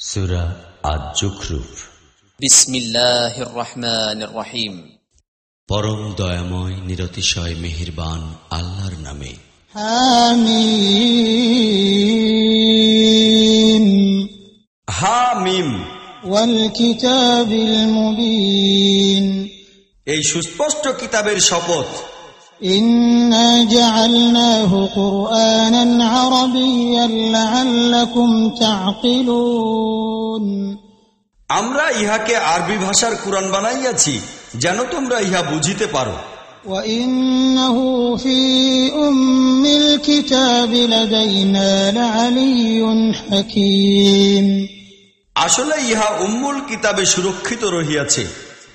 সূরা আয-যুখরুফ। বিসমিল্লাহির রহমানির রহিম। পরম দয়াময় নিরতিশয় মেহেরবান আল্লাহর নামে। হামিম হামিম। ওয়াল কিতাবিল মুবিন। এই সুস্পষ্ট কিতাবের শপথ। ইন্না জাআলনাহু কুরআনান আরাবিয়্যান লাআল্লাকুম তা'কিলুন। আমরা ইহাকে আরবি ভাষার কুরআন বানাইয়াছি যেন তোমরা ইহা বুঝিতে পারো। ওয়া ইন্নাহু ফী উম্মিল কিতাবি লাদাইনা লাআলিয়্যুন হাকীম। আসলে ইহা উম্মুল কিতাবে সুরক্ষিত রহিয়াছে,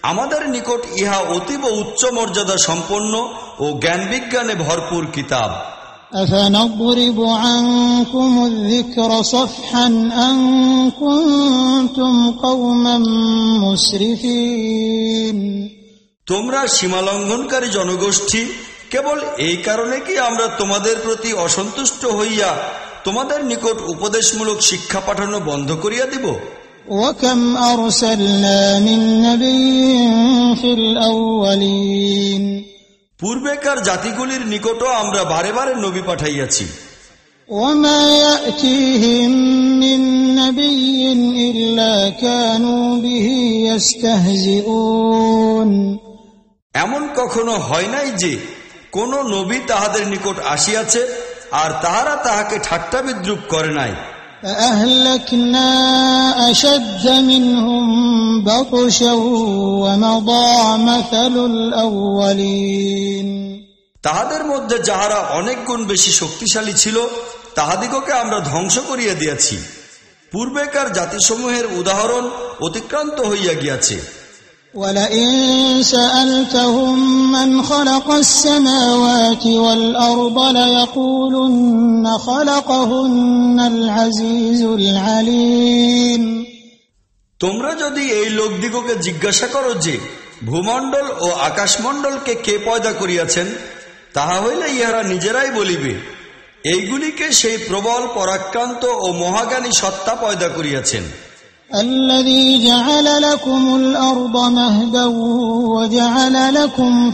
আমাদের নিকট ইহা অতীব উচ্চ মর্যাদা সম্পন্ন ও জ্ঞান বিজ্ঞানে ভরপুর কিতাব। أفنضرب عنكم الذكر صفحا أن كنتم قوما مسرفين। তোমরা সীমালঙ্ঘনকারী জনগোষ্ঠী, কেবল এই কারণে কি আমরা তোমাদের প্রতি অসন্তুষ্ট হইয়া তোমাদের নিকট উপদেশমূলক শিক্ষা পাঠানো বন্ধ করিয়া দিব? وكم أرسلنا من نبي في الأولين। পূর্বেকার জাতিগুলির নিকটও আমরা বারে বারে নবী পাঠাইয়াছি। وما يأتيهم من نبي إلا كانوا به يستهزئون। এমন কখনো হয় নাই যে কোন নবী তাহাদের নিকট আসিয়াছে আর তাহারা তাহাকে ঠাট্টা বিদ্রুপ করে নাই। فأهلكنا أشد منهم بطشا ومضى مثل الأولين। তাহাদের মধ্যে যাহারা অনেক গুণ বেশি শক্তিশালী ছিল তাহাদিগকে আমরা ধ্বংস করিয়া দিয়াছি। পূর্বেকার জাতিসমূহের উদাহরণ অতিক্রান্ত হইয়া গিয়াছে। ولئن سألتهم من خلق السماوات والأرض ليقولن خلقهن العزيز العليم। তোমরা যদি এই লোকদিগকে জিজ্ঞাসা করো যে ভূমণ্ডল ও আকাশমণ্ডলকে কে পয়দা করিয়াছেন, তাহা হইলে ইহারা নিজেরাই বলিবে, এইগুলিকে সেই প্রবল পরাক্রান্ত ও মহাজ্ঞানী সত্তা পয়দা করিয়াছেন। الذي جعل لكم الأرض مهدا وجعل لكم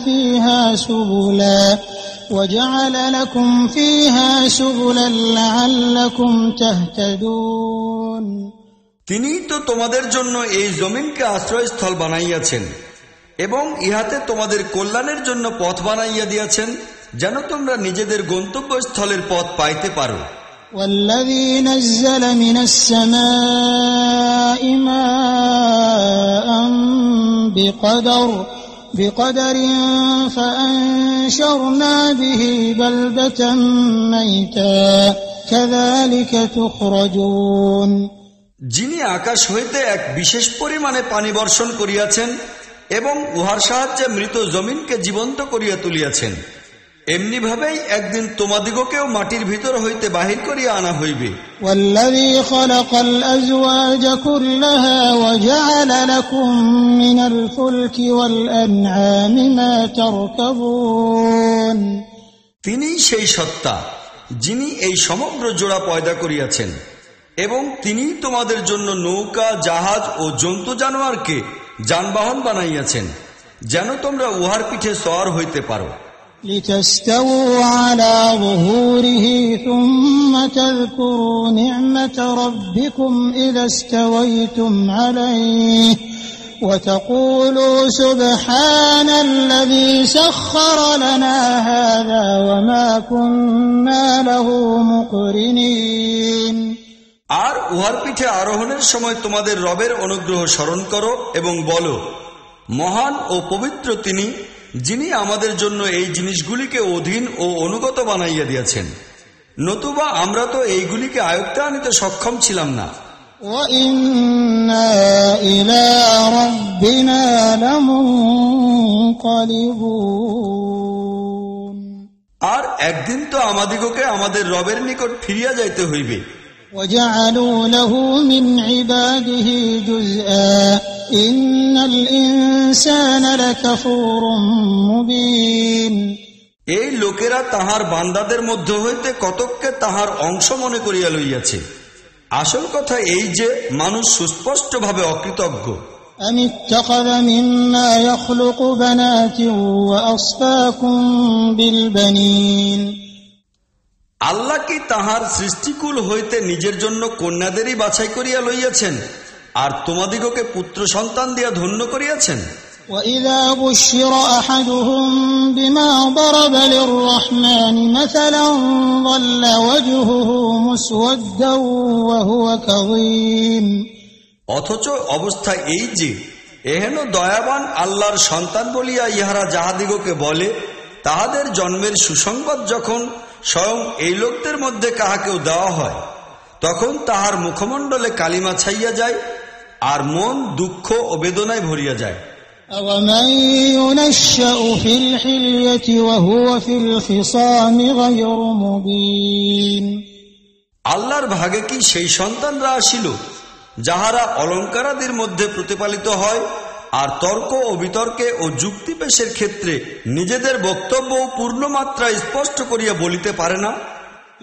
فيها سبلا لعلكم تهتدون। তিনিই তো তোমাদের জন্য এই জমিনকে আশ্রয়স্থল বানাইয়াছেন এবং ইহাতে তোমাদের কল্যাণের জন্য পথ বানাইয়া দিয়াছেন যেন তোমরা নিজেদের গন্তব্যস্থলের পথ পাইতে পারো। والذي نزل من السماء ماء بقدر فأنشرنا به بلدة ميتا كذلك تخرجون। যিনি আকাশ হইতে এক বিশেষ পরিমাণে পানি বর্ষণ করিয়াছেন এবং উহার সাহায্যে মৃত জমিনকে জীবন্ত করিয়া তুলিয়াছেন, এমনি ভাবেই একদিন তোমাদিগকেও মাটির ভিতর হইতে বাহির করিয়া আনা হইবে। والذي خلق الأزواج كلها وجعل لكم من الفلك والأنعام ما تركبون। তিনি সেই সত্তা যিনি এই সমগ্র জোড়া পয়দা করিয়াছেন এবং তিনি তোমাদের জন্য নৌকা, জাহাজ ও জন্তু জানোয়ারকে যানবাহন বানাইয়াছেন যেন তোমরা উহার পিঠে সওয়ার হইতে পারো। لتستووا على ظهوره ثم تذكروا نعمة ربكم إذا استويتم عليه وتقولوا سبحان الذي سخر لنا هذا وما كنا له مقرنين। আর উহার পিঠে আরোহণের সময় তোমাদের রবের অনুগ্রহ স্মরণ করো এবং বলো, মহান ও পবিত্র তিনি, যিনি আমাদের জন্য এই জিনিসগুলিকে অধীন ও অনুগত বানাইয়া দিয়েছেন, নতুবা আমরা তো এইগুলিকে আয়ত্তে আনিতে সক্ষম ছিলাম না। وَإِنَّا إِلَى رَبِّنَا لَمُنقَلِبُونَ। আর একদিন তো আমাদিগকে আমাদের রবের নিকট ফিরিয়া যাইতে হইবে। وَجَعَلُوا لَهُ مِنْ عِبَادِهِ جُزْءًا إِنَّ الْإِنسَانَ لَكَفُورٌ مُبِينٌ। এই লোকেরা তাহার বান্দাদের মধ্য হইতে কতককে তাহার অংশ মনে করিয়া লইয়াছে, আসল কথা এই যে মানুষ সুস্পষ্টভাবে অকৃতজ্ঞ। أم اتخذ مما يخلق بنات وأصفاكم بالبنين আল্লাহ কি তাহার সৃষ্টিকুল হইতে নিজের জন্য কন্যাদেরই বাছাই করিয়া লইয়াছেন আর তোমাদিগকে পুত্র সন্তান দিয়া ধন্য করিয়াছেন? وإذا بشر أحدهم بما ضرب للرحمن مثلا ظل وجهه مسودا وهو كظيم অথচ অবস্থা এই যে এহেন দয়াবান আল্লাহর সন্তান বলিয়া ইহারা যাহাদিগকে বলে, তাহাদের জন্মের সুসংবাদ যখন স্বয়ং এই লোকদের মধ্যে কাহাকেও দেওয়া হয়, তখন তাহার মুখমণ্ডলে কালিমা ছাইয়া যায় আর মন দুঃখ ও বেদনায় ভরিয়া যায়। أَوَمَن يُنَشَّأُ فِي الْحِلْيَةِ وَهُوَ فِي الْخِصَامِ غَيْرُ مُبِينٍ আল্লাহর ভাগে কি সেই সন্তানরা আসিল যাহারা অলঙ্কারাদির মধ্যে প্রতিপালিত হয় আর তর্ক ও বিতর্কে ও যুক্তি পেশের ক্ষেত্রে নিজেদের বক্তব্য পূর্ণ মাত্রায় স্পষ্ট করিয়া বলিতে পারে না?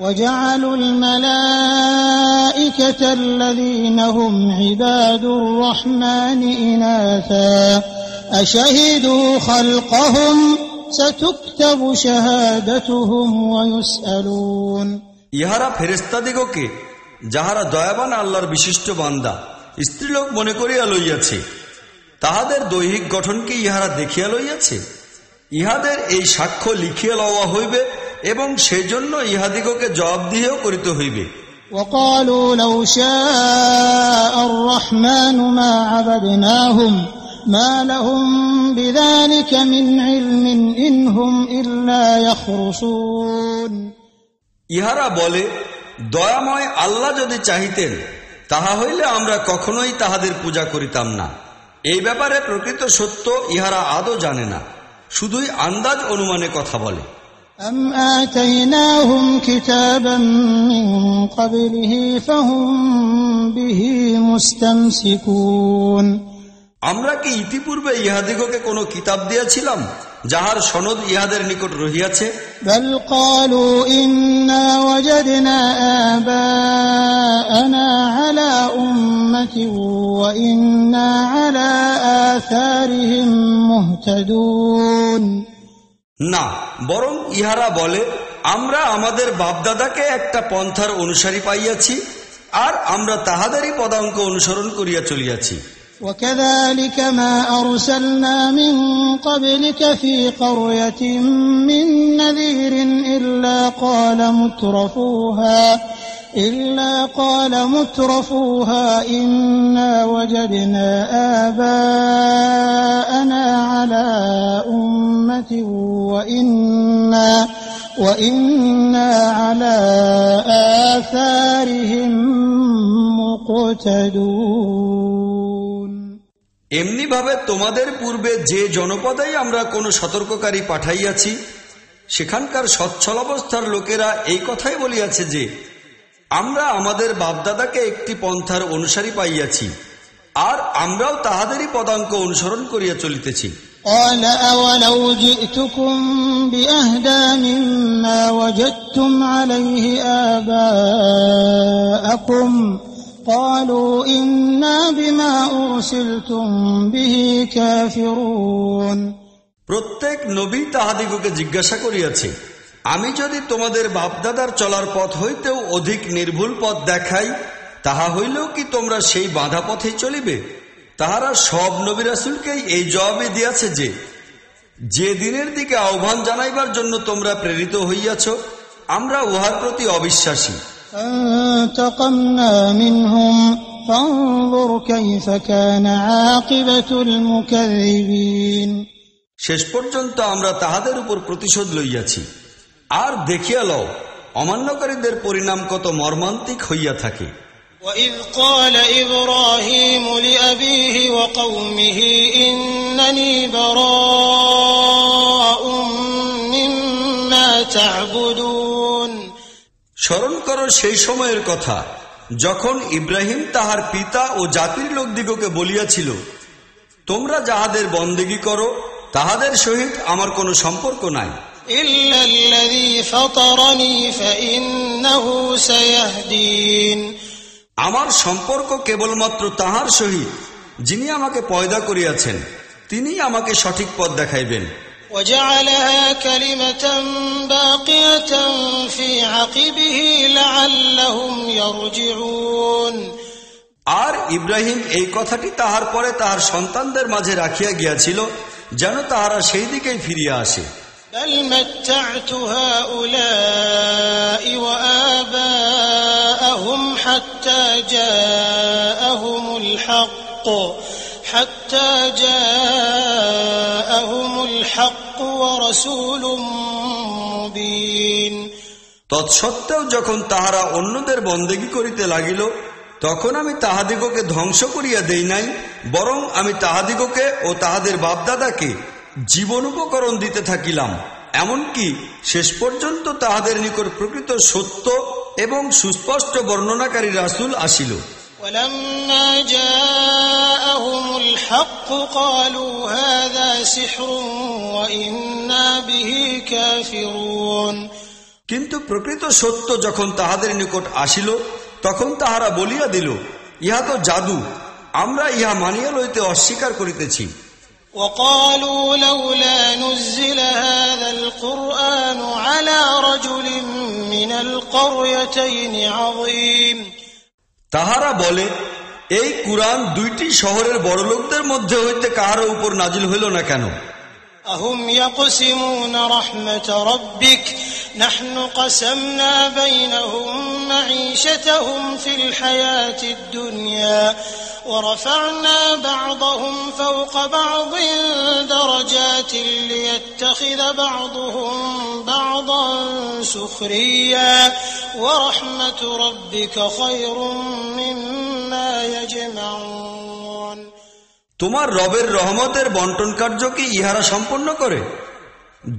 وَجَعَلُوا الْمَلَائِكَةَ الَّذِينَ هُمْ عِبَادُ الرَّحْمَنِ إِنَاثًا أَشَهِدُوا خَلْقَهُمْ سَتُكْتَبُ شَهَادَتُهُمْ وَيُسْأَلُونَ ইহারা ফেরেশতাদিগকে যাহারা দয়াবান আল্লাহর বিশিষ্ট বান্দা স্ত্রীলোক মনে করিয়া লইয়াছে, তাহাদের দৈহিক গঠনকে ইহারা দেখিয়া লইয়াছে। ইহাদের এই সাক্ষ্য লিখিয়া লওয়া হইবে এবং সেজন্য ইহাদিগকে জবাবদিহিও করিতে হইবে। وَقَالُوا لَوْ شَاءَ الرَّحْمَنُ مَا عَبَدْنَاهُمْ مَا لَهُمْ بِذَلِكَ مِنْ عِلْمٍ إِنْ هُمْ إِلَّا يَخْرُصُونَ ইহারা বলে, দয়াময় আল্লাহ যদি চাহিতেন তাহা হইলে আমরা কখনোই তাহাদের পূজা করিতাম না। এই ব্যাপারে প্রকৃত সত্য ইহারা আদৌ জানে না, শুধুই আন্দাজ অনুমানে কথা বলে। أَمْ آتَيْنَاهُمْ كِتَابًا مِّن قَبْلِهِ فَهُمْ بِهِ مُسْتَمْسِكُونَ আমরা কি ইতিপূর্বে ইহাদিগকে কোনো কিতাব দিয়াছিলাম যাহার সনদ ইহাদের নিকট রহিয়াছে? بَلْ قَالُوا إِنَّا وَجَدْنَا آبَاءَنَا عَلَى أُمَّةٍ وَإِنَّا عَلَى آثَارِهِمْ مُهْتَدُونَ না, বরং ইহারা বলে, আমরা আমাদের বাপদাদাকে একটা পন্থার অনুসারী পাইয়াছি আর আমরা তাহাদেরই পদাঙ্ক অনুসরণ করিয়া চলিয়াছি। وَكَذَلِكَ مَا أَرْسَلْنَا مِن قَبْلِكَ فِي قَرْيَةٍ مِّن نَّذِيرٍ إِلَّا قَالَ مُتْرَفُوهَا إِنَّا وَجَدْنَا آبَاءَنَا عَلَى أُمَّةٍ وَإِنَّا عَلَى آثَارِهِم مُقْتَدُونَ এমনি ভাবে তোমাদের পূর্বে যে জনপদেই আমরা কোনো সতর্ককারী পাঠাইয়াছি, সেখানকার সচ্ছল অবস্থার লোকেরা এই কথাই বলিয়াছে যে আমরা আমাদের বাপদাদাকে একটি পন্থার অনুসারী পাইয়াছি আর আমরাও তাহাদেরই পদাঙ্ক অনুসরণ করিয়া চলিতেছি। قَالَ أَوَلَوْ جِئْتُكُمْ بِأَهْدَىٰ مِمَّا وَجَدتُّمْ عَلَيْهِ آبَاءَكُمْ قَالُوا إِنَّا بِمَا أُرْسِلْتُمْ بِهِ كَافِرُونَ প্রত্যেক নবী তাহাদিগকে জিজ্ঞাসা করিয়াছে, আমি যদি তোমাদের বাপদাদার চলার পথ হইতেও অধিক নির্ভুল পথ দেখাই, তাহা হইলেও কি তোমরা সেই বাঁধা পথেই চলিবে? তাহারা সব নবী রাসূলকেই এই জবাবই দিয়াছে যে দিনের দিকে আহ্বান জানাইবার জন্য তোমরা প্রেরিত হইয়াছ, আমরা উহার প্রতি অবিশ্বাসী। فانتقمنا منهم فانظر كيف كان عاقبة المكذبين শেষ পর্যন্ত আমরা তাহাদের উপর প্রতিশোধ লইয়াছি, আর দেখিয়া লও অমান্যকারীদের পরিণাম কত মর্মান্তিক হইয়া থাকে। وَإِذْ قَالَ إِبْرَاهِيمُ لِأَبِيهِ وَقَوْمِهِ إِنَّنِي بَرَاءٌ مِّمَّا تَعْبُدُونَ স্মরণ করো সেই সময়ের কথা যখন ইব্রাহিম তাহার পিতা ও জাতির লোকদিগকে বলিয়াছিল, তোমরা যাহাদের বন্দেগী করো তাহাদের সহিত আমার কোনো সম্পর্ক নাই। إِلَّا الَّذِي فَطَرَنِي فَإِنَّهُ سَيَهْدِينِ আমার সম্পর্ক কেবলমাত্র তাহার সহিত যিনি আমাকে পয়দা করিয়াছেন, তিনি আমাকে সঠিক পথ দেখাইবেন। وجعلها كلمة باقية في عقبه لعلهم يرجعون। আর ইব্রাহিম এই কথাটি তাহার পরে তাহার সন্তানদের মাঝে রাখিয়া গিয়াছিল, যেন তাহারা সেই দিকেই ফিরিয়া আসে। بل متعت هؤلاء وآباءهم حتى جاءهم الحق ورسول مبين। তৎসত্ত্বেও যখন তাহারা অন্যদের বন্দেগী করিতে লাগিল, তখন আমি তাহাদিগকে ধ্বংস করিয়া দেই নাই, বরং আমি তাহাদিগকে ও তাহাদের বাপদাদাকে জীবন উপকরণ দিতে থাকিলাম, এমনকি শেষ পর্যন্ত তাহাদের নিকট প্রকৃত সত্য এবং সুস্পষ্ট বর্ণনাকারী রাসূল আসিল। ولما جاءهم الحق قالوا هذا سحر وإنا به كافرون। কিন্তু প্রকৃত সত্য যখন তাহাদের নিকট আসিল, তখন তাহারা বলিয়া দিল, ইহা তো জাদু, আমরা ইহা মানিয়া লইতে অস্বীকার করিতেছি। وقالوا لولا نزل هذا القرآن على رجل من القريتين عظيم। তাহারা বলে, এই কুরআন দুইটি শহরের বড়লোকদের মধ্যে হইতে কাহার উপর নাজিল হইল না কেন? أهم يقسمون رحمة ربك نحن قسمنا بينهم معيشتهم في الحياة الدنيا ورفعنا بعضهم فوق بعض درجات ليتخذ بعضهم بعضا سخريا ورحمة ربك خير مما يجمعون। তোমার রবের রহমতের বন্টন কার্য কি ইহারা সম্পন্ন করে?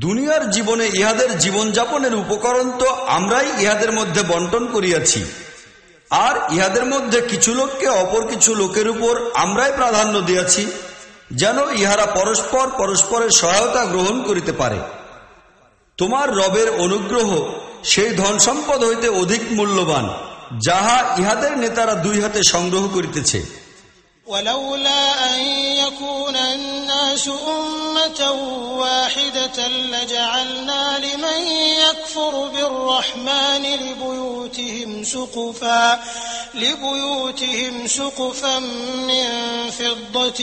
দুনিয়ার জীবনে ইহাদের জীবনযাপনের উপকরণ তো আমরাই ইহাদের মধ্যে বন্টন করিয়াছি, আর ইহাদের মধ্যে কিছু লোককে অপর কিছু লোকের উপর আমরাই প্রাধান্য দিয়াছি, যেন ইহারা পরস্পর পরস্পরের সহায়তা গ্রহণ করিতে পারে। তোমার রবের অনুগ্রহ সেই ধন সম্পদ হইতে অধিক মূল্যবান, যাহা ইহাদের নেতারা দুই হাতে সংগ্রহ করিতেছে। ولولا أن يكون الناس أمة واحدة لجعلنا لمن يكفر بالرحمن لبيوتهم سقفا من فضة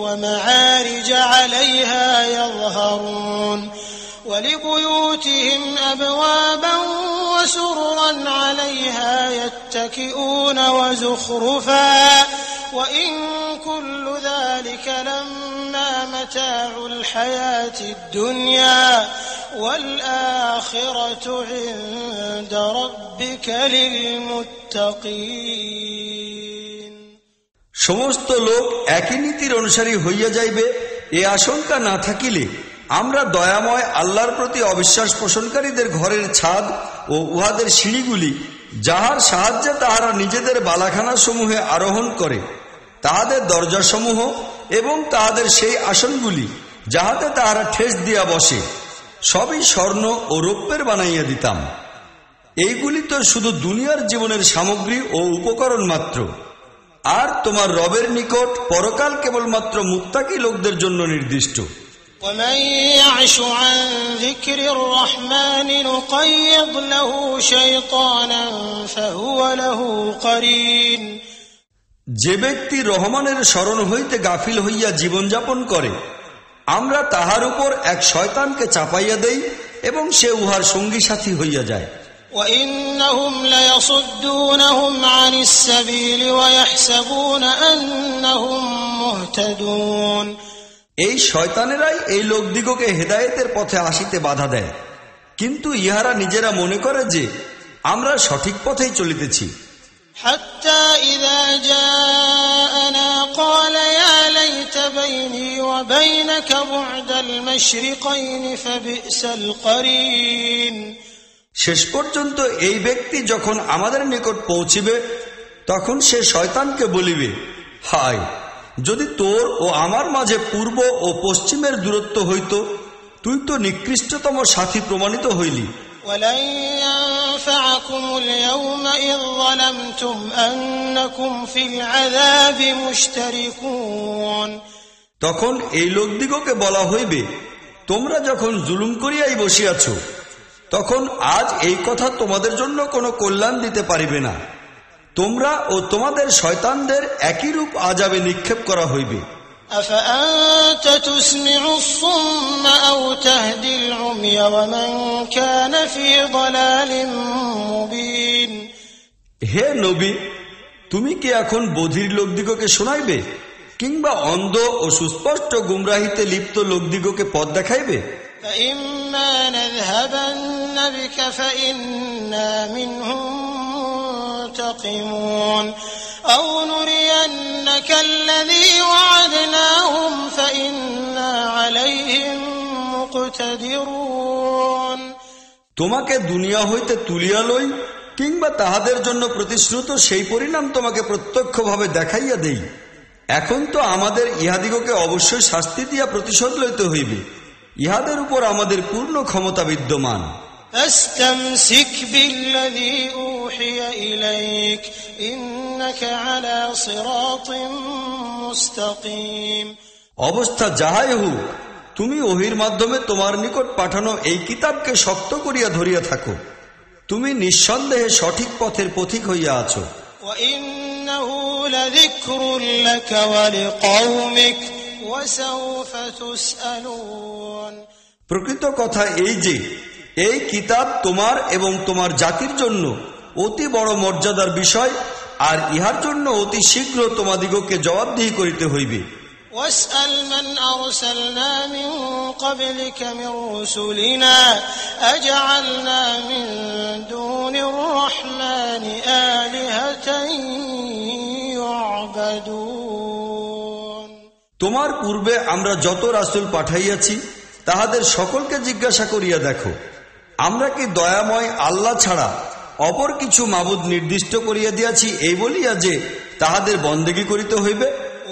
ومعارج عليها يظهرون ولبيوتهم أبوابا وسررا عليها يتكئون وزخرفا وإن كل ذلك لما متاع الحياة الدنيا والآخرة عند ربك للمتقين। সমস্ত লোক একই নীতির অনুসারী হইয়া যাইবে, এ আশঙ্কা না থাকিলে আমরা দয়াময় আল্লাহর প্রতি অবিশ্বাস পোষণকারীদের ঘরের ছাদ ও উহাদের সিঁড়িগুলি, যাহার সাহায্যে তাহারা নিজেদের বালাখানা সমূহে আরোহণ করে, তাহাদের দরজাসমূহ এবং তাহাদের সেই আসনগুলি যাহাতে তাহারা ঠেস দিয়া বসে, সবই স্বর্ণ ও রৌপ্যের বানাইয়া দিতাম। এইগুলি তো শুধু দুনিয়ার জীবনের সামগ্রী ও উপকরণ মাত্র, আর তোমার রবের নিকট পরকাল কেবলমাত্র মুত্তাকি লোকদের জন্য নির্দিষ্ট। ومن يعش عن ذكر الرحمن نقيض له شيطانا فهو له قرين। যে ব্যক্তি রহমানের স্মরণ হইতে গাফিল হইয়া জীবনযাপন করে, আমরা তাহার উপর এক শয়তানকে চাপাইয়া দেই এবং সে উহার সঙ্গী সাথী হইয়া যায়। وإنهم ليصدونهم عن السبيل ويحسبون أنهم مهتدون। এই শয়তানেরাই এই লোকদিগকে হেদায়েতের পথে আসিতে বাধা দেয়, কিন্তু ইহারা নিজেরা মনে করে যে আমরা সঠিক পথেই চলিতেছি। حتى إذا جاءنا قال يا ليت بيني وبينك بعد المشرقين فبئس القرين। শেষ পর্যন্ত এই ব্যক্তি যখন আমাদের নিকট পৌঁছিবে, তখন সে শয়তানকে বলিবে, হায়, যদি তোর ও আমার মাঝে পূর্ব ও পশ্চিমের দূরত্ব হইত, তুই তো নিকৃষ্টতম সাথী প্রমাণিত হইলি। ولن ينفعكم اليوم إذ ظلمتم أنكم في العذاب مشتركون। তখন এই লোকদিগকে বলা হইবে, তোমরা যখন জুলুম করিয়াই বসিয়াছ, তখন আজ এই কথা তোমাদের জন্য কোনো কল্যাণ দিতে পারিবে না। তোমরা ও তোমাদের শয়তানদের একই রূপ আযাবে নিক্ষেপ করা হইবে। أفأنت تسمع الصم أو تهدي العمي ومن كان في ضلال مبين। হে নবী, তুমি কি এখন বধির লোকদিগকে শোনাইবে, কিংবা অন্ধ ও সুস্পষ্ট গুমরাহিতে লিপ্ত লোকদিগকে পথ দেখাইবে? فإما نذهبن بك فإنا منهم منتقمون أو نرينك الذي وعدناهم فإنا عليهم مقتدرون। তোমাকে দুনিয়া হইতে তুলিয়া লই, কিংবা তাহাদের জন্য প্রতিশ্রুত সেই পরিণাম তোমাকে প্রত্যক্ষভাবে দেখাইয়া দেই। এখন তো আমাদের ইহাদিগকে অবশ্যই শাস্তি দিয়া প্রতিশোধ লইতে হইবে। ইহাদের উপর আমাদের পূর্ণ ক্ষমতা বিদ্যমান। فاستمسك بالذي أوحي إليك إنك على صراط مستقيم। অবস্থা যাহাই হোক, তুমি ওহির মাধ্যমে তোমার নিকট পাঠানো এই কিতাবকে শক্ত করিয়া ধরিয়া থাকো। তুমি নিঃসন্দেহে সঠিক পথের পথিক হইয়া আছো। وإنه لذكر لك ولقومك وسوف تسألون। প্রকৃত কথা এই যে এই কিতাব তোমার এবং তোমার জাতির জন্য অতি বড় মর্যাদার বিষয়, আর ইহার জন্য অতি শীঘ্র তোমাদিগকে জবাবদিহি করিতে হইবে। واسأل من أرسلنا من قبلك من رسلنا أجعلنا من دون الرحمن آلهة يعبدون। তোমার পূর্বে আমরা যত রাসূল পাঠাইয়াছি তাহাদের সকলকে জিজ্ঞাসা করিয়া দেখো, আমরা কি দয়াময় আল্লাহ ছাড়া অপর কিছু মাবুদ নির্দিষ্ট করিয়া দিয়াছি এই বলিয়া যে তাহাদের বন্দেগী করিতে হইবে?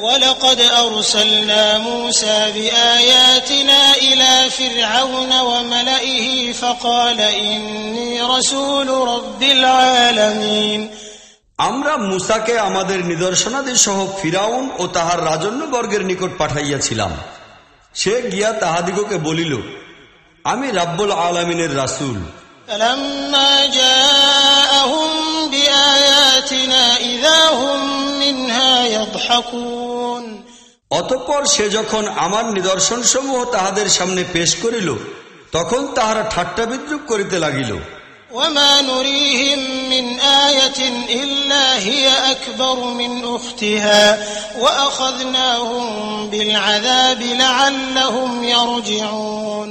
ولقد أرسلنا موسى بآياتنا إلى فرعون وملئه فقال إني رسول رب العالمين। আমরা মুসাকে আমাদের নিদর্শনাদি সহ ফিরাউন ও তাহার রাজন্যবর্গের নিকট পাঠাইয়াছিলাম। সে গিয়া তাহাদিগকে বলিল, আমি রাব্বুল আলামিনের রাসূল। فلما جاءهم بآياتنا إذا هم منها يضحكون। অতঃপর সে যখন আমার নিদর্শনসমূহ তাহাদের সামনে পেশ করিল, তখন তাহারা ঠাট্টা বিদ্রূপ করিতে লাগিল। وما نريهم من آية إلا هي أكبر من أختها وأخذناهم بالعذاب لعلهم يرجعون।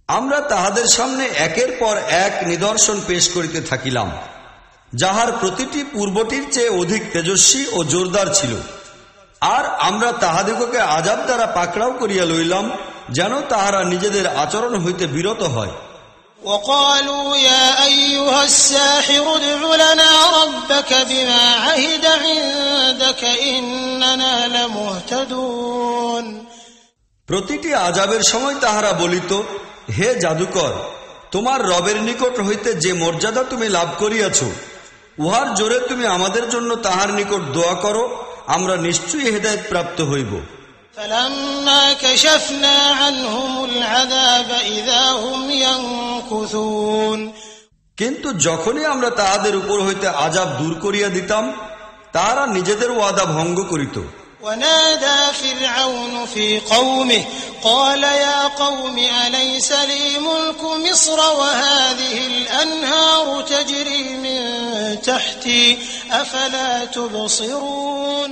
আমরা তাহাদের সামনে একের পর এক নিদর্শন পেশ করিতে থাকিলাম, যাহার প্রতিটি পূর্বটির চেয়ে অধিক তেজস্বী ও জোরদার ছিল। আর আমরা তাহাদিগকে আযাব দ্বারা পাকড়াও করিয়া লইলাম, যেন তাহারা নিজেদের আচরণ হইতে বিরত হয়। وقالوا يا أيها الساحر ادع لنا ربك بما عهد عندك إننا لمهتدون। প্রতিটি আযাবের সময় তাহারা বলিত, হে জাদুকর, তোমার রবের নিকট হইতে যে মর্যাদা তুমি লাভ করিয়াছ, উহার জোরে তুমি আমাদের জন্য তাহার নিকট দোয়া করো, আমরা নিশ্চয়ই হেদায়েত প্রাপ্ত হইব। فلما كشفنا عنهم العذاب إذا هم ينكثون। কিন্তু যখনই আমরা তাহাদের উপর হইতে আযাব দূর করিয়া দিতাম, তাহারা নিজেদের ওয়াদা ভঙ্গ করিত। ونادى فرعون في قومه قال يا قوم أليس لي ملك مصر وهذه الأنهار تجري من تحتي أفلا تبصرون।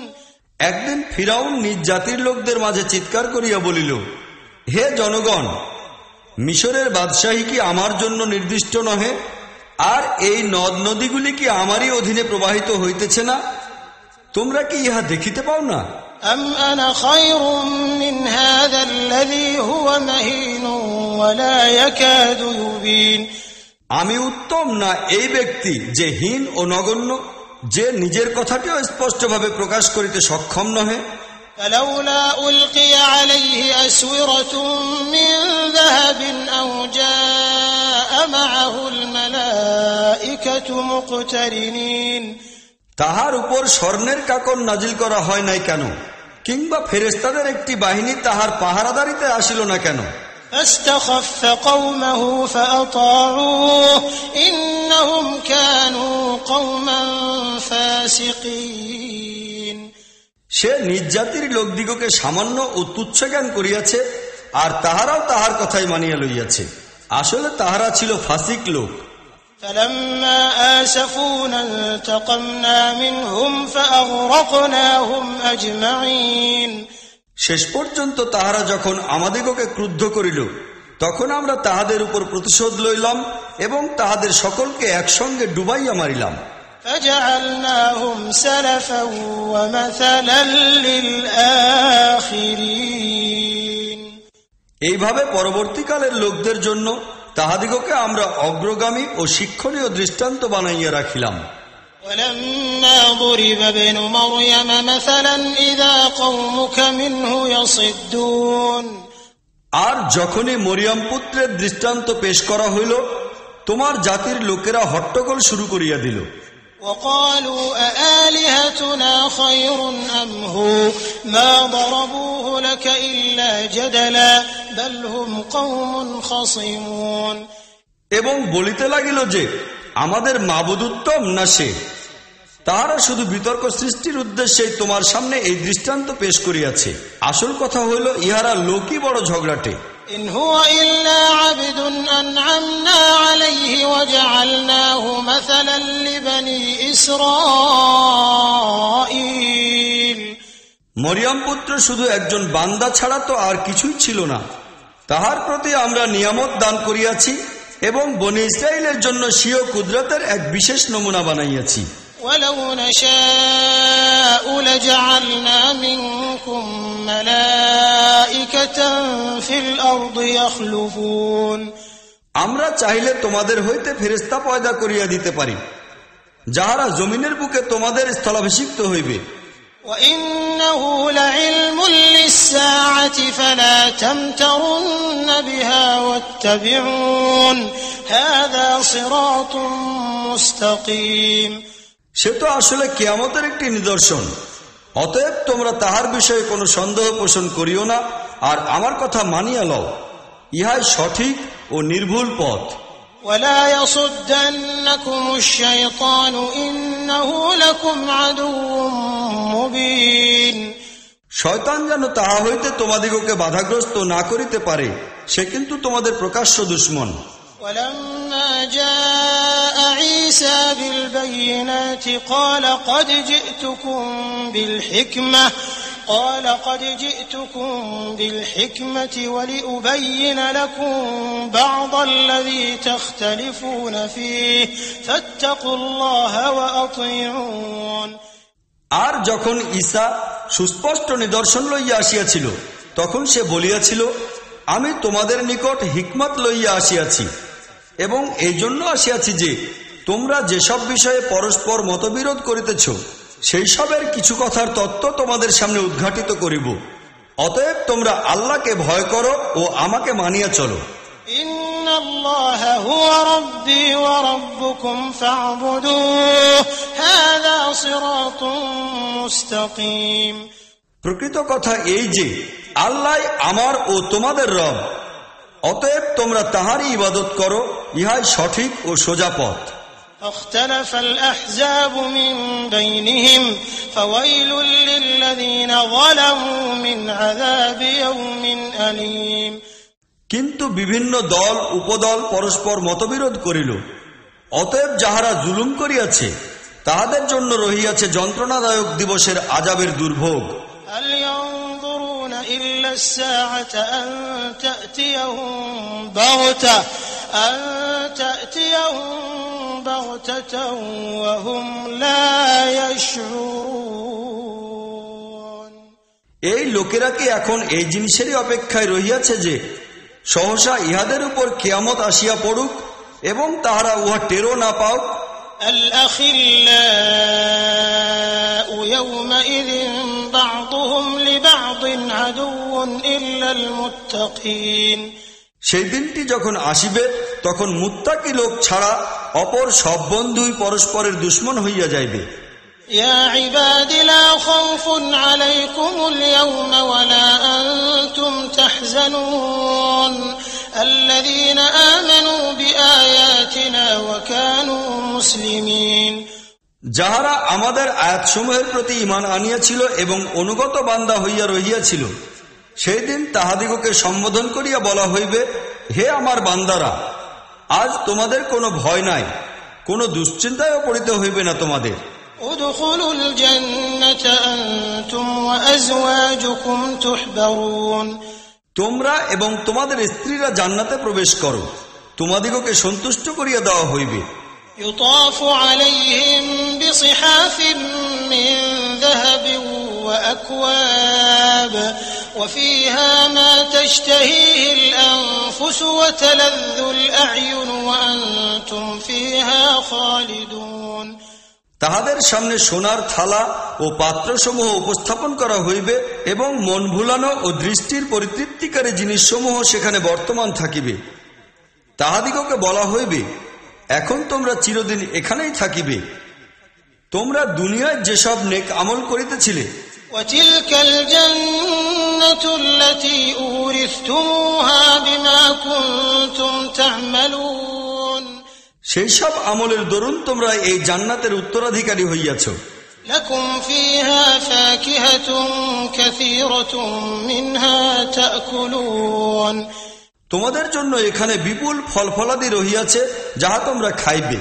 একদিন ফিরাউন নিজ জাতির লোকদের মাঝে চিৎকার করিয়া বলিল, হে জনগণ, মিশরের বাদশাহী কি আমার জন্য নির্দিষ্ট নহে? আর এই নদ নদীগুলি কি আমারই অধীনে প্রবাহিত হইতেছে না? তোমরা কি ইহা দেখিতে পাও না? أم أنا خير من هذا الذي هو مهين ولا يكاد يبين। আমি উত্তম না এই ব্যক্তি যে হীন ও নগণ্য, যে নিজের কথাটিও স্পষ্টভাবে প্রকাশ করিতে সক্ষম নহে? فلولا ألقي عليه أسورة من ذهب أو جاء ومعه الملائكة مقترنين তাহার উপর স্বর্ণের কাকর নাজিল করা হয় নাই কেন, কিংবা ফেরেশতাদের একটি বাহিনী তাহার পাহারাদারিতে আসিল না কেন? فاستخف قومه فأطاعوه إنهم كانوا قوما فاسقين সে নিজ জাতির লোকদিগকে সামান্য ও তুচ্ছ জ্ঞান করিয়াছে, আর তাহারাও তাহার কথাই মানিয়া লইয়াছে। আসলে তাহারা ছিল ফাসিক লোক। فلما آسفونا انتقمنا منهم فأغرقناهم أجمعين শেষ পর্যন্ত তাহারা যখন আমাদিগকে ক্রুদ্ধ করিল, তখন আমরা তাহাদের উপর প্রতিশোধ লইলাম এবং তাহাদের সকলকে একসঙ্গে ডুবাইয়া মারিলাম। فجعلناهم سلفا ومثلا للآخرين এইভাবে পরবর্তীকালের লোকদের জন্য তাহাদিগকে আমরা অগ্রগামী ও শিক্ষণীয় দৃষ্টান্ত বানাইয়া রাখিলাম। ولما ضرب ابن مريم مثلا إذا قومك منه يصدون আর যখনই মরিয়ম পুত্রের দৃষ্টান্ত পেশ করা হইল, তোমার জাতির লোকেরা হট্টগোল শুরু করিয়া দিল। وقالوا أآلهتنا خير أم هو ما ضربوه لك إلا جدلا بل هم قوم خصمون এবং বলিতে লাগিল যে আমাদের মাবুদ উত্তম না সে। তাহারা শুধু বিতর্ক সৃষ্টির উদ্দেশ্যে তোমার সামনে এই দৃষ্টান্ত পেশ করিয়াছে। আসল কথা হইল ইহারা লোকই বড় ঝগড়াটে। إن هو إلا عبد أنعمنا عليه وجعلناه مثلا لبني إسرائيل মরিয়ম পুত্র শুধু একজন বান্দা ছাড়া তো আর কিছুই ছিল না। তাহার প্রতি আমরা নিয়ামত দান করিয়াছি এবং বনী ইসরাইলের জন্য স্বীয় কুদরতের এক বিশেষ নমুনা বানাইয়াছি। ولو نشاء لجعلنا منكم ملائكة في الأرض يخلفون আমরা চাইলে তোমাদের হইতে ফেরেশতা পয়দা করিয়া দিতে পারি, যাহারা জমিনের বুকে তোমাদের স্থলাভিষিক্ত হইবে। وإنه لعلم للساعة فلا تمترن بها واتبعون هذا صراط مستقيم সে তো আসলে কিয়ামতের একটি নিদর্শন। অতএব তোমরা তাহার বিষয়ে কোনো সন্দেহ পোষণ করিও না, আর আমার কথা মানিয়া লও। ইহাই সঠিক ও নির্ভুল পথ। ولا يصدنكم الشيطان إنه لكم عدو مبين শয়তান যেন তাহা হইতে তোমাদিগকে বাধাগ্রস্ত না করিতে পারে, সে কিন্তু তোমাদের প্রকাশ্য দুশমন। ولما جاء عيسى بالبينات قال قد جئتكم بالحكمة ولأبين لكم بعض الذي تختلفون فيه فاتقوا الله وأطيعون আর যখন ঈসা সুস্পষ্ট নিদর্শন লইয়া আসিয়াছিল, তখন সে বলিয়াছিল, আমি তোমাদের নিকট হিকমত লইয়া আসিয়াছি এবং এই জন্য আসিয়াছি যে তোমরা যেসব বিষয়ে পরস্পর মতবিরোধ করিতেছ সেই সবের কিছু কথার তত্ত্ব তোমাদের সামনে উদ্ঘাটিত করিব। অতএব তোমরা আল্লাহকে ভয় করো ও আমাকে মানিয়া চলো। ইন্নাল্লাহা হুয়া রাব্বী ওয়া রাব্বুকুম ফা'বুদুহু হাযা সিরাতুম মুস্তাকিম। প্রকৃত কথা এই যে আল্লাহ আমার ও তোমাদের রব, অতএব তোমরা তাহারই ইবাদত করো, ইহাই সঠিক ও সোজা পথ। فاختلف الأحزاب من بينهم فويل للذين ظلموا من عذاب يوم أليم কিন্তু বিভিন্ন দল উপদল পরস্পর মতবিরোধ করিল, অতএব যাহারা জুলুম করিয়াছে তাহাদের জন্য রহিয়াছে যন্ত্রণাদায়ক দিবসের আযাবের দুর্ভোগ। هل ينظرون إلا الساعة أن تأتيهم بغتة وهم لا يشعرون এই লোকেরা কি এখন এই জিনিসেরই অপেক্ষায় রহিয়াছে যে সহসা ইহাদের উপর কিয়ামত আসিয়া পড়ুক এবং তাহারা উহা টেরও না পাও? الأخلاء يومئذ بعضهم لبعض عدو إلا المتقين সেই দিনটি যখন আসিবে তখন মুত্তাকি লোক ছাড়া অপর সব বন্ধুই পরস্পরের দুশমন হইয়া যাইবে। يا عباد لا خوف عليكم اليوم ولا أنتم تحزنون الذين آمنوا بآياتنا وكانوا مسلمين। যাহারা আমাদের আয়াতসমূহের প্রতি ঈমান আনিয়াছিল এবং অনুগত বান্দা হইয়া রহিয়াছিল, সেই দিন তাহাদিগকে সম্বোধন করিয়া বলা হইবে, হে আমার বান্দারা, আজ তোমাদের কোনো ভয় নাই, কোনো দুশ্চিন্তায়ও পড়িতে হইবে না তোমাদের। ادخلوا الجنة أنتم وأزواجكم تحبرون। তোমরা এবং তোমাদের স্ত্রীরা জান্নাতে প্রবেশ করো, তোমাদিগকে সন্তুষ্ট করিয়া দেওয়া হইবে। يطاف عليهم بصحاف من ذهب وأكواب وفيها ما تشتهيه الأنفس وتلذ الأعين وأنتم فيها خالدون। তাহাদের সামনে সোনার থালা ও পাত্রসমূহ উপস্থাপন করা হইবে এবং মন ভুলানো ও দৃষ্টির পরিতৃপ্তিকারী জিনিসসমূহ সেখানে বর্তমান থাকিবে। তাহাদিগকে বলা হইবে, এখন তোমরা চিরদিন এখানেই থাকিবে। তোমরা দুনিয়ায় যেসব নেক আমল করিতেছিলে, وتلك الجنة التي أورثتموها بما كنتم تعملون। সেই সব আমলের দরুন তোমরা এই জান্নাতের উত্তরাধিকারী হইয়াছ। لكم فيها فاكهة كثيرة منها تأكلون। তোমাদের জন্য এখানে বিপুল ফল ফলাদি রহিয়াছে, যাহা তোমরা খাইবে।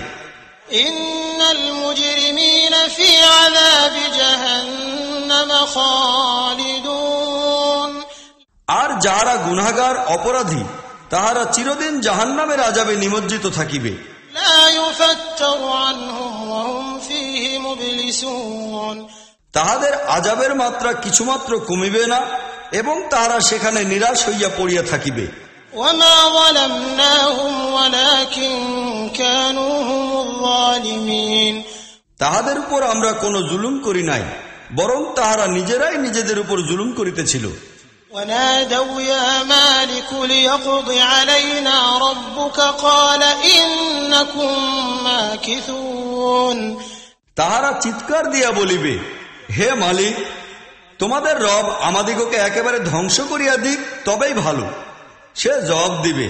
إن المجرمين في عذاب جهنم خالدون। আর যাহারা গুনাহগার অপরাধী, তাহারা চিরদিন জাহান্নামের আযাবে নিমজ্জিত থাকিবে। لا يفتر عنهم وهم فيه مبلسون। তাহাদের আযাবের মাত্রা কিছুমাত্র কমিবে না এবং তাহারা সেখানে নিরাশ হইয়া পড়িয়া থাকিবে। وما ظلمناهم ولكن كانوا هم الظالمين। তাহাদের উপর আমরা কোনো জুলুম করি নাই, বরং তাহারা নিজেরাই নিজেদের উপর জুলুম করিতেছিল। ونادوا يا مالك ليقض علينا ربك قال إنكم ماكثون। তাহারা চিৎকার দিয়া বলিবে, হে মালিক, তোমাদের রব আমাদিগকে একেবারে ধ্বংস করিয়া দিক, তবেই ভালো। সে জবাব দিবে,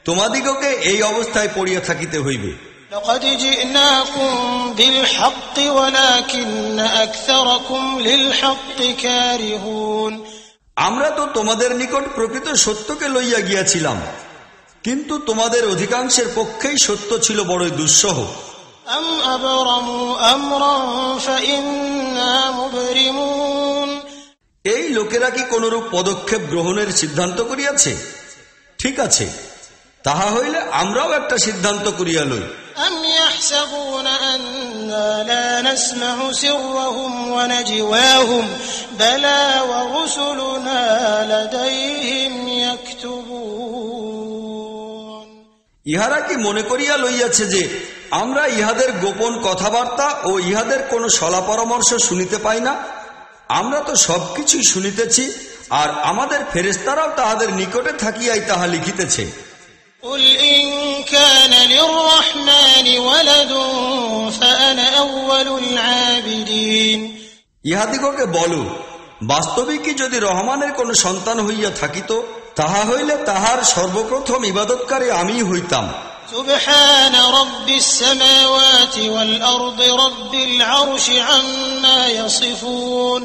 তোমাদিগকে এই অবস্থায় পড়িয়া থাকিতে হইবে। لقد جئناكم بالحق ولكن أكثركم للحق كارهون। আমরা তো তোমাদের নিকট প্রকৃত সত্যকে লইয়া গিয়াছিলাম, কিন্তু তোমাদের অধিকাংশের পক্ষেই সত্য ছিল বড়ই দুঃসহ। أم أبرموا أمرا فإنا مبرمون। এই লোকেরা কি কোনরূপ পদক্ষেপ গ্রহণের সিদ্ধান্ত করিয়াছে? ঠিক আছে, তাহা হইলে আমরাও একটা সিদ্ধান্ত করিয়া লই। أم يحسبون أنا لا نسمع سرهم ونجواهم بلى ورسلنا لديهم يكتبون। ইহারা কি মনে করিয়া লইয়াছে যে আমরা ইহাদের গোপন কথাবার্তা ও ইহাদের কোনো সলা পরামর্শ শুনিতে পাই না? আমরা তো সবকিছুই শুনিতেছি, আর আমাদের ফেরেশতারাও তাহাদের নিকটে থাকিয়াই তাহা লিখিতেছে। قل إن كان للرحمن ولد فأنا أول العابدين। ইহাদিগকে বলো, বাস্তবিকই যদি রহমানের কোন সন্তান হইয়া থাকিত, তাহা হইলে তাহার সর্বপ্রথম ইবাদতকারী আমিই হইতাম। سبحان رب السماوات والأرض رب العرش عما يصفون।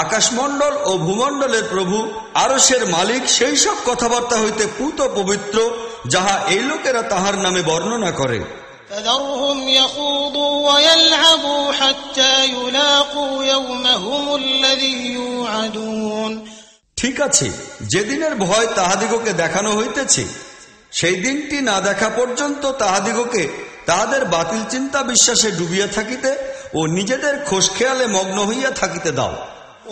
আকাশমণ্ডল ও ভূমণ্ডলের প্রভু আরশের মালিক সেই সব কথাবার্তা হইতে পুত পবিত্র, যাহা এই লোকেরা তাহার নামে বর্ণনা করে। فذرهم يخوضوا ويلعبوا حتى يلاقوا يومهم الذي يوعدون। ঠিক আছে, যেদিনের ভয় তাহাদিগকে দেখানো হইতেছে, সেই দিনটি না দেখা পর্যন্ত তাহাদিগকে তাহাদের বাতিল চিন্তা বিশ্বাসে ডুবিয়া থাকিতে ও নিজেদের খোশ খেয়ালে মগ্ন হইয়া থাকিতে দাও।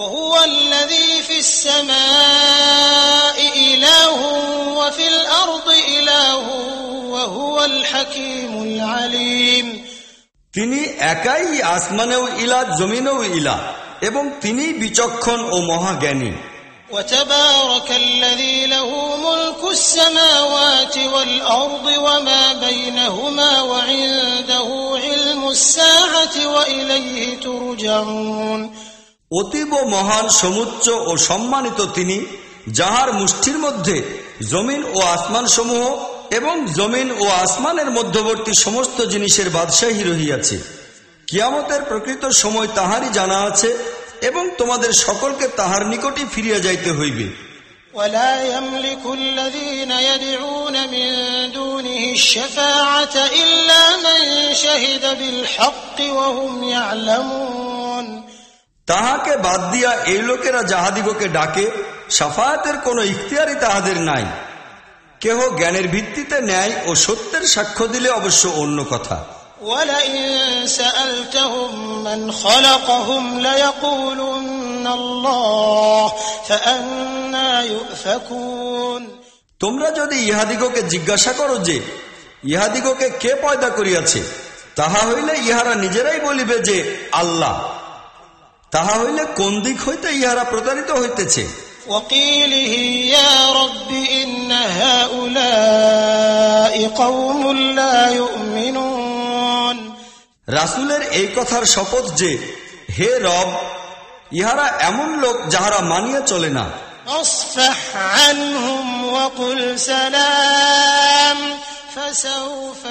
وهو الذي في السماء إله وفي الأرض إله وهو الحكيم العليم। তিনি একাই আসমানেও ইলা, জমিনেও ইলা, এবং তিনি বিচক্ষণ ও মহাজ্ঞানী। وتبارك الذي له ملك السماوات والأرض وما بينهما وعنده علم الساعة وإليه ترجعون অতীব মহান সমুচ্চ ও সম্মানিত তিনি, যাহার মুষ্টির মধ্যে জমিন ও আসমান সমূহ এবং জমিন ও আসমানের মধ্যবর্তী সমস্ত জিনিসের বাদশাহী রহিয়াছে। কিয়ামতের প্রকৃত সময় তাহারই জানা আছে এবং তোমাদের সকলকে তাহার নিকটই ফিরিয়া যাইতে হইবে। ولا يملك الذين يدعون من دونه الشفاعة إلا من شهد بالحق وهم يعلمون তাহাকে বাদ দিয়া এই লোকেরা যাহাদিগকে ডাকে, শাফায়াতের কোন ইখতিয়ারই তাহাদের নাই। কেহ জ্ঞানের ভিত্তিতে ন্যায় ও সত্যের সাক্ষ্য দিলে অবশ্য অন্য কথা। وَلَئِن سَأَلْتَهُم مَّنْ خَلَقَهُمْ لَيَقُولُنَّ اللَّهُ فَأَنَّىٰ يُؤْفَكُونَ তোমরা যদি ইহাদিগকে জিজ্ঞাসা করো যে ইহাদিগকে কে পয়দা করিয়াছে, তাহা হইলে ইহারা নিজেরাই বলিবে যে আল্লাহ। তাহা হইলে কোন দিক হইতে ইহারা প্রতারিত হইতেছে। وَقِيلِهِ يَا رَبِّ إِنَّ هَٰؤُلَاءِ قَوْمٌ لَّا يُؤْمِنُونَ রাসূলের এই কথার শপথ যে, হে রব, ইহারা এমন লোক যাহারা মানিয়া চলে না। فاصفح عنهم وقل سلام فسوف